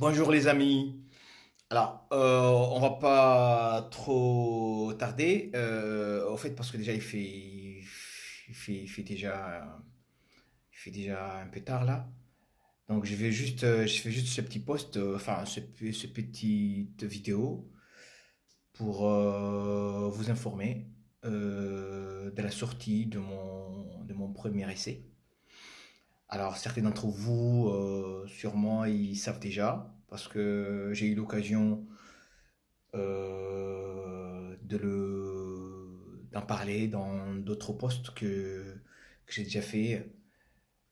Bonjour les amis. Alors, on va pas trop tarder. Au fait, parce que déjà il fait déjà un peu tard là. Donc je fais juste ce petit post, enfin ce petite vidéo pour vous informer de la sortie de mon premier essai. Alors, certains d'entre vous, sûrement, ils savent déjà, parce que j'ai eu l'occasion d'en parler dans d'autres posts que j'ai déjà fait.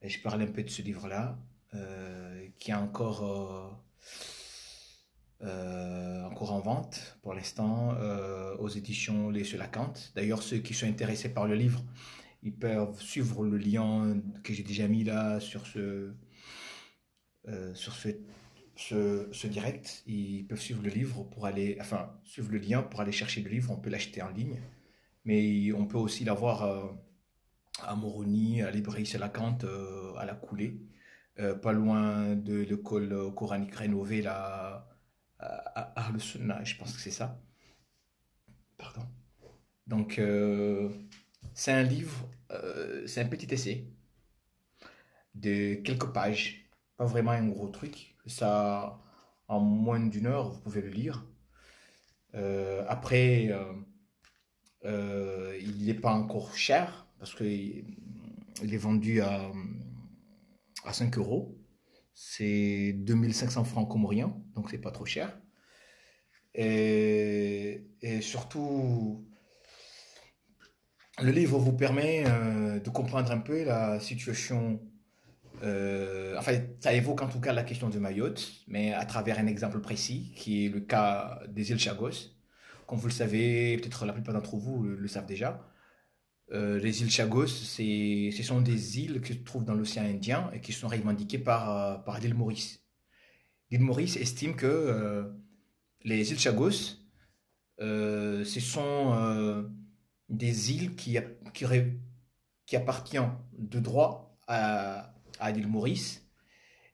Et je parlais un peu de ce livre-là, qui est encore en vente pour l'instant aux éditions Les Selacantes. D'ailleurs, ceux qui sont intéressés par le livre, ils peuvent suivre le lien que j'ai déjà mis là sur ce direct. Ils peuvent suivre le livre pour aller, enfin, suivre le lien pour aller chercher le livre. On peut l'acheter en ligne, mais on peut aussi l'avoir à Moroni, à la librairie Selacante, à la coulée, pas loin de l'école coranique rénovée là, à Arlesuna, je pense que c'est ça. Pardon. Donc, c'est un livre, c'est un petit essai de quelques pages, pas vraiment un gros truc. Ça, en moins d'une heure, vous pouvez le lire. Après, il n'est pas encore cher parce il est vendu à 5 euros. C'est 2500 francs comoriens, donc c'est pas trop cher. Et surtout, le livre vous permet de comprendre un peu la situation. Enfin, ça évoque en tout cas la question de Mayotte, mais à travers un exemple précis, qui est le cas des îles Chagos. Comme vous le savez, peut-être la plupart d'entre vous le savent déjà, les îles Chagos, ce sont des îles qui se trouvent dans l'océan Indien et qui sont revendiquées par l'île Maurice. L'île Maurice estime que les îles Chagos, ce sont des îles qui, qui appartiennent de droit à l'île Maurice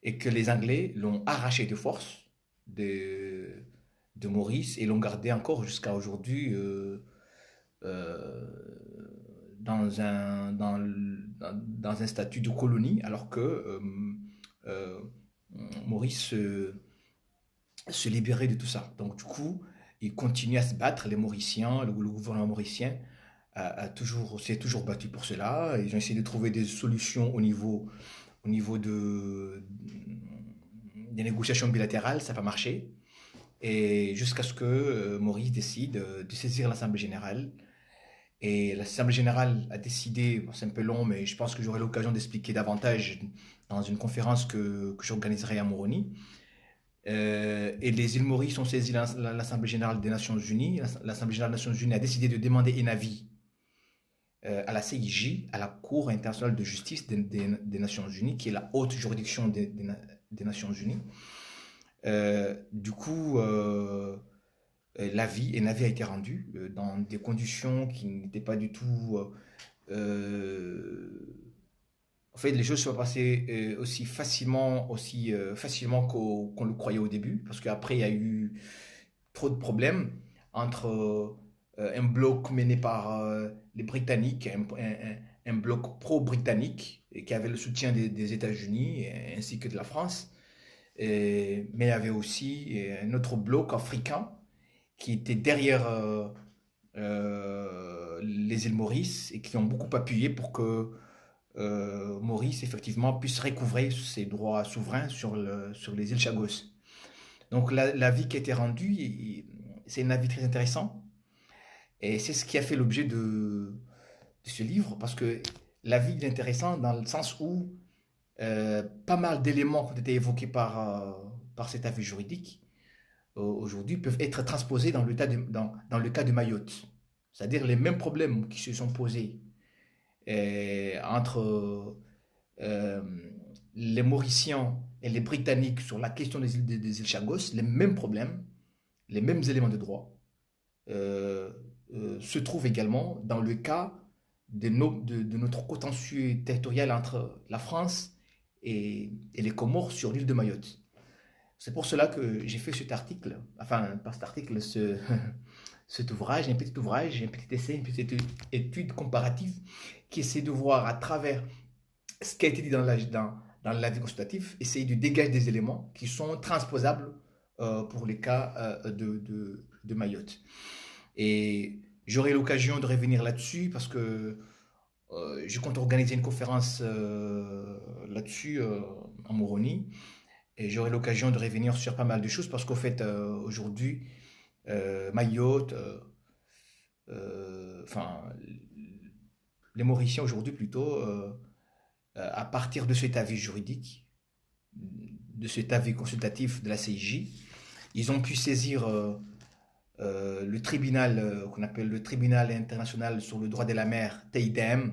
et que les Anglais l'ont arraché de force de, de Maurice et l'ont gardé encore jusqu'à aujourd'hui euh, dans un statut de colonie, alors que euh, Maurice se libérait de tout ça. Donc du coup, ils continuent à se battre, les Mauriciens, le gouvernement mauricien s'est toujours battu pour cela. Ils ont essayé de trouver des solutions au niveau des négociations bilatérales, ça n'a pas marché. Et jusqu'à ce que Maurice décide de saisir l'Assemblée générale. Et l'Assemblée générale a décidé, bon, c'est un peu long, mais je pense que j'aurai l'occasion d'expliquer davantage dans une conférence que j'organiserai à Moroni. Et les îles Maurice ont saisi l'Assemblée générale des Nations Unies. L'Assemblée générale des Nations Unies a décidé de demander un avis à la CIJ, à la Cour internationale de justice des Nations Unies, qui est la haute juridiction des Nations Unies. Du coup, un avis a été rendu dans des conditions qui n'étaient pas du tout. En fait, les choses sont passées aussi facilement qu'on le croyait au début, parce qu'après, il y a eu trop de problèmes entre un bloc mené par les Britanniques, un bloc pro-britannique, et qui avait le soutien des États-Unis ainsi que de la France. Mais il y avait aussi un autre bloc africain qui était derrière les îles Maurice et qui ont beaucoup appuyé pour que Maurice effectivement puisse recouvrer ses droits souverains sur les îles Chagos. Donc l'avis qui a été rendu, c'est un avis très intéressant et c'est ce qui a fait l'objet de ce livre parce que l'avis est intéressant dans le sens où pas mal d'éléments qui ont été évoqués par cet avis juridique aujourd'hui peuvent être transposés dans le cas de Mayotte. C'est-à-dire les mêmes problèmes qui se sont posés entre euh, les Mauriciens et les Britanniques sur la question des îles Chagos, les mêmes problèmes, les mêmes éléments de droit euh, se trouvent également dans le cas de notre contentieux territorial entre la France et les Comores sur l'île de Mayotte. C'est pour cela que j'ai fait cet article, enfin, pas cet article, cet ouvrage, un petit ouvrage, un petit essai, une petite étude comparative qui essaie de voir à travers ce qui a été dit dans l'avis consultatif, essayer de dégager des éléments qui sont transposables pour les cas de Mayotte. Et j'aurai l'occasion de revenir là-dessus parce que je compte organiser une conférence là-dessus en Moroni. Et j'aurai l'occasion de revenir sur pas mal de choses parce qu'au fait, aujourd'hui, Mayotte, enfin, les Mauriciens aujourd'hui plutôt, à partir de cet avis juridique, de cet avis consultatif de la CIJ, ils ont pu saisir le tribunal qu'on appelle le tribunal international sur le droit de la mer, TIDM,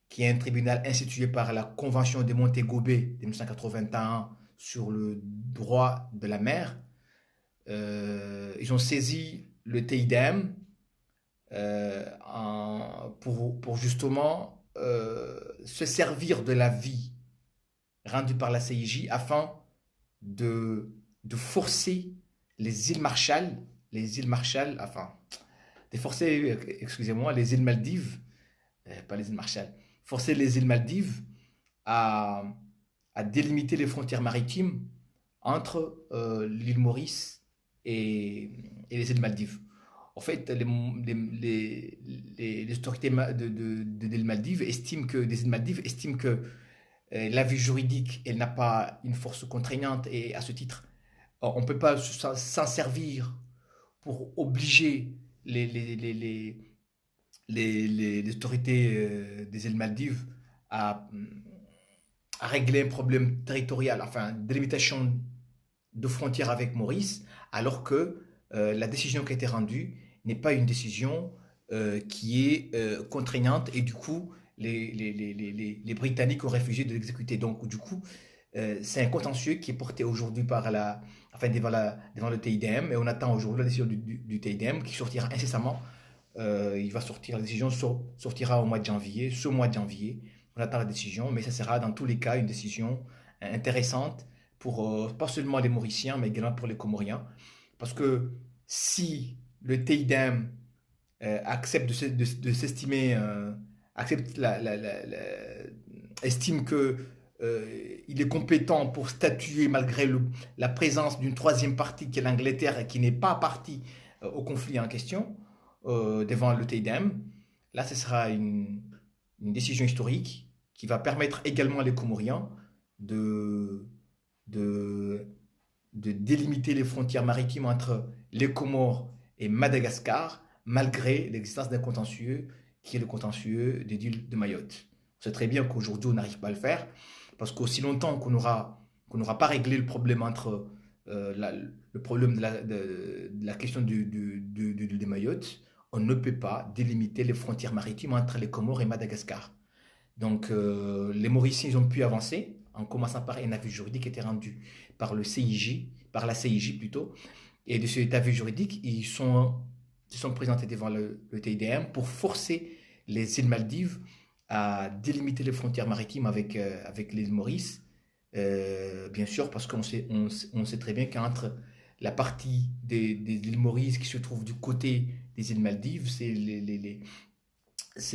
qui est un tribunal institué par la Convention de Montego Bay de 1981 sur le droit de la mer. Ils ont saisi le TIDM pour justement se servir de l'avis rendu par la CIJ afin de, de forcer les îles Marshall, enfin, de forcer, excusez-moi, les îles Maldives, pas les îles Marshall, forcer les îles Maldives à, à délimiter les frontières maritimes entre l'île Maurice et les îles Maldives. En fait, les autorités de l'île Maldives estiment que, des îles Maldives estiment que l'avis juridique, elle n'a pas une force contraignante et à ce titre, on ne peut pas s'en servir pour obliger les, les, les, les, les autorités des îles Maldives à, à régler un problème territorial, enfin, délimitation de frontières avec Maurice, alors que la décision qui a été rendue n'est pas une décision qui est contraignante et du coup, les Britanniques ont refusé de l'exécuter. Donc, du coup, c'est un contentieux qui est porté aujourd'hui enfin, devant le TIDM et on attend aujourd'hui la décision du TIDM qui sortira incessamment. Il va sortir, la décision sortira au mois de janvier, ce mois de janvier. On attend la décision, mais ça sera dans tous les cas une décision intéressante pour pas seulement les Mauriciens, mais également pour les Comoriens. Parce que si le TIDM accepte de s'estimer, accepte estime que il est compétent pour statuer malgré la présence d'une troisième partie qui est l'Angleterre et qui n'est pas partie au conflit en question devant le TIDM. Là, ce sera une décision historique qui va permettre également à les Comoriens de, de, de délimiter les frontières maritimes entre les Comores et Madagascar, malgré l'existence d'un contentieux qui est le contentieux des îles de Mayotte. On sait très bien qu'aujourd'hui, on n'arrive pas à le faire, parce qu'aussi longtemps qu'on n'aura pas réglé le problème entre le problème de la question de Mayotte, on ne peut pas délimiter les frontières maritimes entre les Comores et Madagascar. Donc, les Mauriciens, ils ont pu avancer, en commençant par un avis juridique qui était rendu par le CIJ, par la CIJ plutôt. Et de cet avis juridique, se sont présentés devant le TIDM pour forcer les îles Maldives à délimiter les frontières maritimes avec l'île Maurice. Bien sûr, parce on sait très bien qu'entre la partie des îles Maurice qui se trouve du côté des îles Maldives, c'est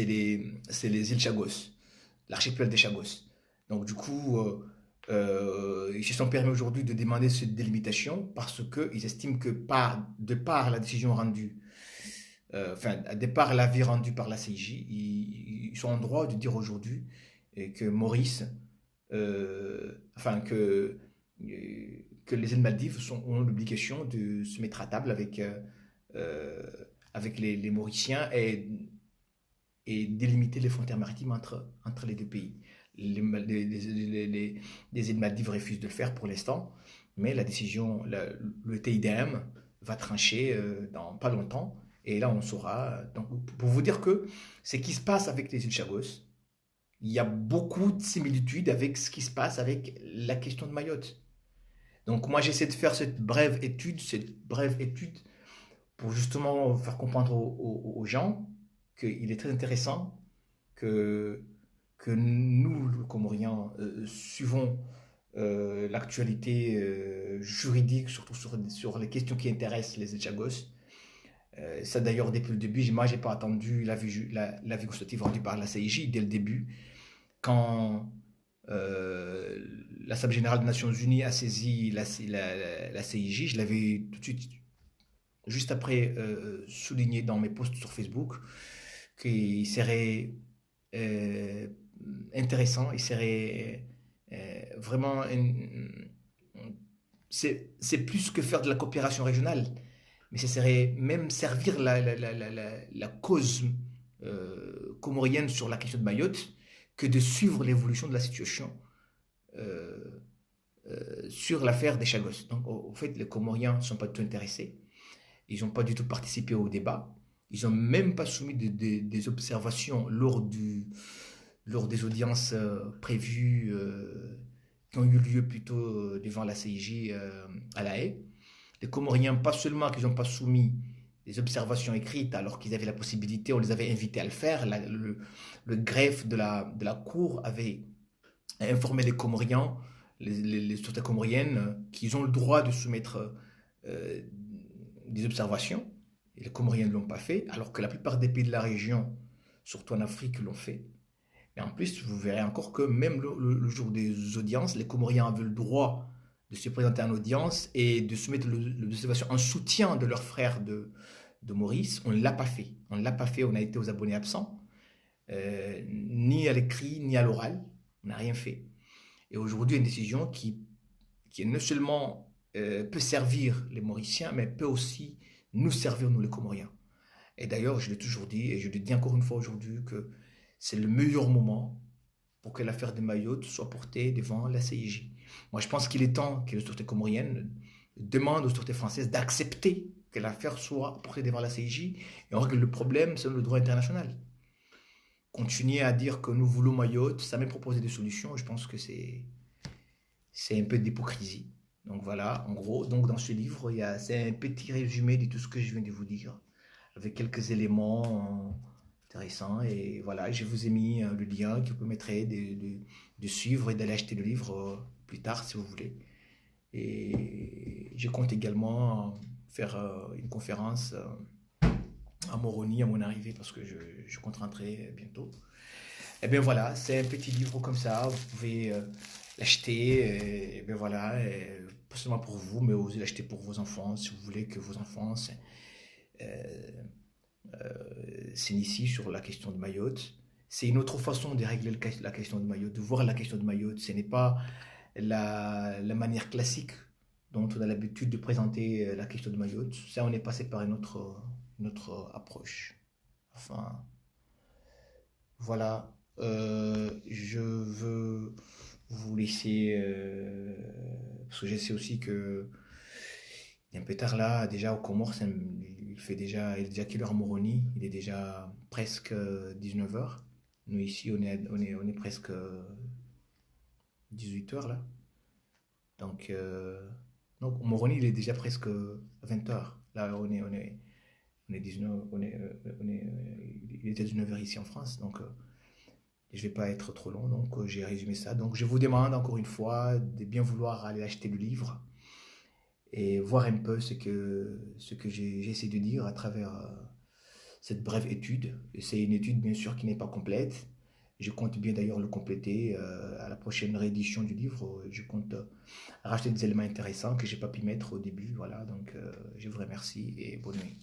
les îles Chagos, l'archipel des Chagos. Donc du coup, ils se sont permis aujourd'hui de demander cette délimitation parce qu'ils estiment que de par la décision rendue, enfin, de par l'avis rendu par la CIJ, ils sont en droit de dire aujourd'hui que Maurice, enfin que les îles Maldives ont l'obligation de se mettre à table euh, avec les Mauriciens et délimiter les frontières maritimes entre les deux pays. Les îles Maldives refusent de le faire pour l'instant, mais la décision, le TIDM va trancher dans pas longtemps, et là on saura. Donc, pour vous dire que ce qui se passe avec les îles Chagos, il y a beaucoup de similitudes avec ce qui se passe avec la question de Mayotte. Donc moi j'essaie de faire cette brève étude pour justement faire comprendre aux gens qu'il est très intéressant que, que nous, le Comoriens, suivons l'actualité juridique, surtout sur les questions qui intéressent les Echagos. Ça d'ailleurs, depuis le début, moi, j'ai pas attendu l'avis consultatif rendu par la CIJ dès le début. Quand l'Assemblée générale des Nations Unies a saisi la CIJ, je l'avais tout de suite, juste après, souligné dans mes posts sur Facebook qu'il serait euh, intéressant, il serait vraiment... c'est plus que faire de la coopération régionale, mais ça serait même servir la cause comorienne sur la question de Mayotte que de suivre l'évolution de la situation euh, sur l'affaire des Chagos. Donc, au fait, les Comoriens ne sont pas du tout intéressés. Ils n'ont pas du tout participé au débat. Ils n'ont même pas soumis des observations lors des audiences prévues qui ont eu lieu plutôt devant la CIJ à La Haye. Les Comoriens, pas seulement qu'ils n'ont pas soumis des observations écrites alors qu'ils avaient la possibilité, on les avait invités à le faire. Le greffe de la Cour avait informé les Comoriens, les autorités comoriennes, qu'ils ont le droit de soumettre euh, des observations. Et les Comoriens ne l'ont pas fait, alors que la plupart des pays de la région, surtout en Afrique, l'ont fait. Et en plus, vous verrez encore que même le jour des audiences, les Comoriens avaient le droit de se présenter en audience et de soumettre l'observation en soutien de leur frère de Maurice. On ne l'a pas fait. On ne l'a pas fait, on a été aux abonnés absents, ni à l'écrit, ni à l'oral. On n'a rien fait. Et aujourd'hui, une décision qui non seulement peut servir les Mauriciens, mais peut aussi nous servir, nous les Comoriens. Et d'ailleurs, je l'ai toujours dit, et je le dis encore une fois aujourd'hui, que c'est le meilleur moment pour que l'affaire de Mayotte soit portée devant la CIJ. Moi, je pense qu'il est temps que les autorités comoriennes demandent aux autorités françaises d'accepter que l'affaire soit portée devant la CIJ et on règle le problème selon le droit international. Continuer à dire que nous voulons Mayotte, ça même proposer des solutions, je pense que c'est un peu d'hypocrisie. Donc voilà, en gros, donc dans ce livre, c'est un petit résumé de tout ce que je viens de vous dire, avec quelques éléments intéressants. Et voilà, je vous ai mis le lien qui vous permettrait de suivre et d'aller acheter le livre plus tard si vous voulez. Et je compte également faire une conférence à Moroni à mon arrivée parce que je compte rentrer bientôt. Et bien voilà, c'est un petit livre comme ça, vous pouvez l'acheter, et bien voilà, et pas seulement pour vous, mais aussi l'acheter pour vos enfants, si vous voulez que vos enfants euh, s'initient sur la question de Mayotte. C'est une autre façon de régler la question de Mayotte, de voir la question de Mayotte. Ce n'est pas la manière classique dont on a l'habitude de présenter la question de Mayotte. Ça, on est passé par une autre approche. Enfin, voilà. Je veux vous laisser parce que je sais aussi que il est un peu tard là, déjà au Comores, il est déjà quelle heure à Moroni? Il est déjà presque 19 heures. Nous ici, on est presque 18 heures là. Donc, Moroni, il est déjà presque 20 heures. Là, on est 19, il est déjà 19 heures ici en France. Donc, je ne vais pas être trop long. Donc, j'ai résumé ça. Donc, je vous demande encore une fois de bien vouloir aller acheter le livre et voir un peu ce que j'ai essayé de dire à travers cette brève étude. Et c'est une étude, bien sûr, qui n'est pas complète. Je compte bien d'ailleurs le compléter à la prochaine réédition du livre. Je compte racheter des éléments intéressants que j'ai pas pu mettre au début. Voilà, donc je vous remercie et bonne nuit.